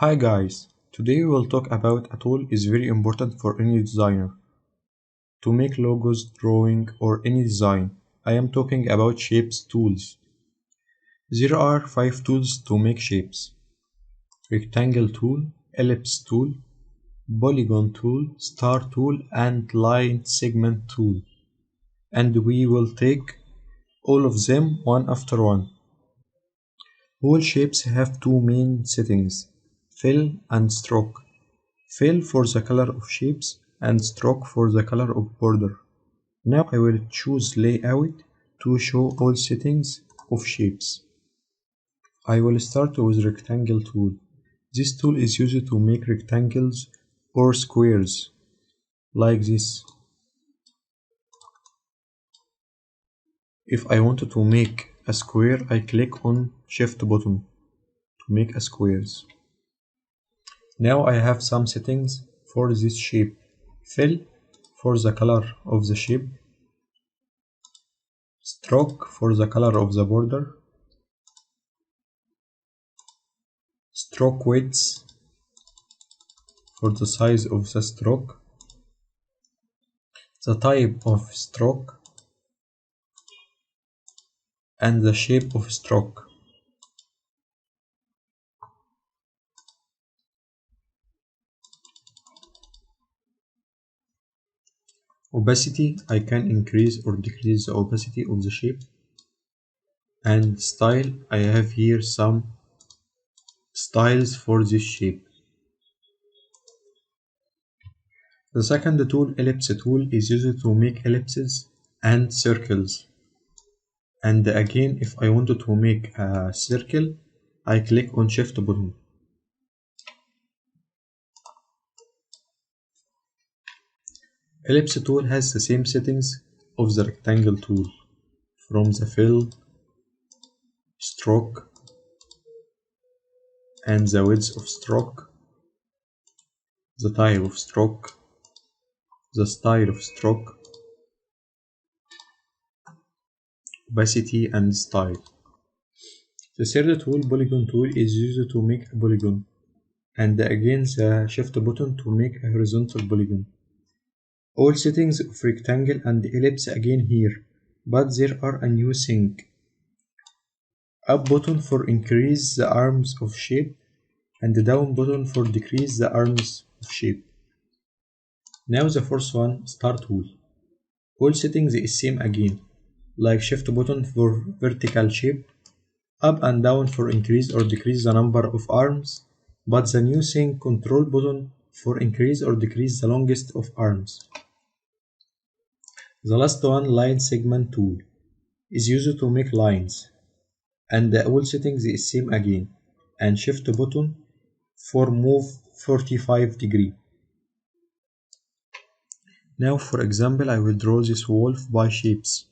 Hi guys, today we will talk about a tool is very important for any designer to make logos, drawing or any design. I am talking about shapes tools. There are 5 tools to make shapes: rectangle tool, ellipse tool, polygon tool, star tool and line segment tool. And we will take all of them one after one. All shapes have two main settings: fill and stroke. Fill for the color of shapes and stroke for the color of border. Now I will choose layout to show all settings of shapes. I will start with rectangle tool. This tool is used to make rectangles or squares like this. If I wanted to make a square, I click on shift button to make a squares. Now I have some settings for this shape. Fill for the color of the shape, stroke for the color of the border, stroke width for the size of the stroke, the type of stroke, and the shape of stroke. Opacity, I can increase or decrease the opacity of the shape. And style, I have here some styles for this shape. The second tool, ellipse tool, is used to make ellipses and circles. And again, if I wanted to make a circle, I click on shift button. Ellipse tool has the same settings of the rectangle tool, from the fill, stroke, and the width of stroke, the type of stroke, the style of stroke, opacity and style. The third tool, polygon tool, is used to make a polygon, and again the shift button to make a horizontal polygon. All settings of rectangle and ellipse again here, but there are a new thing. Up button for increase the arms of shape and the down button for decrease the arms of shape. Now the fourth one, star tool. All settings is same again, like shift button for vertical shape, up and down for increase or decrease the number of arms, but the new thing, control button for increase or decrease the longest of arms. The last one, line segment tool, is used to make lines, and the all settings is same again, and shift button for move 45 degree. Now for example, I will draw this wolf by shapes.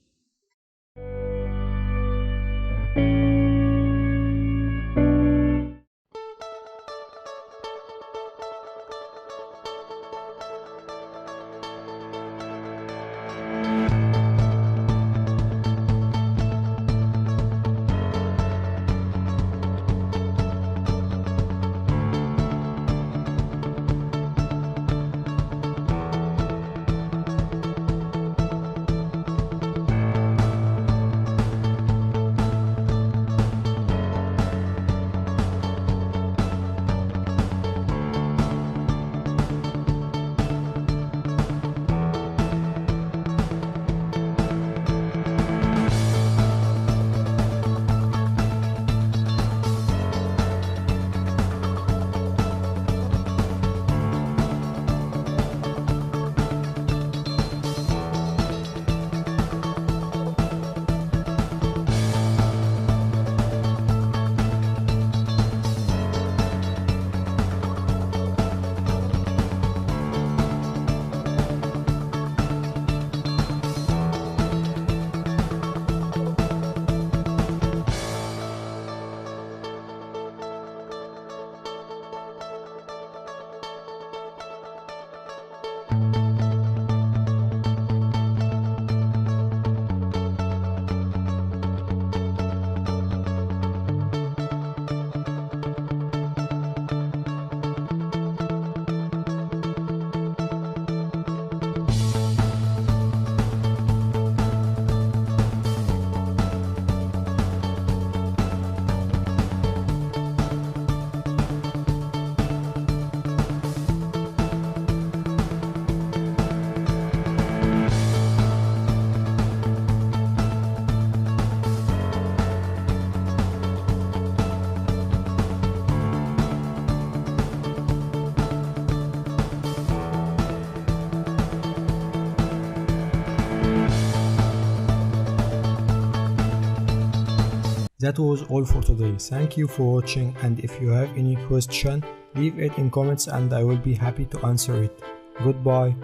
That was all for today. Thank you for watching, and if you have any question, leave it in comments and I will be happy to answer it. Goodbye.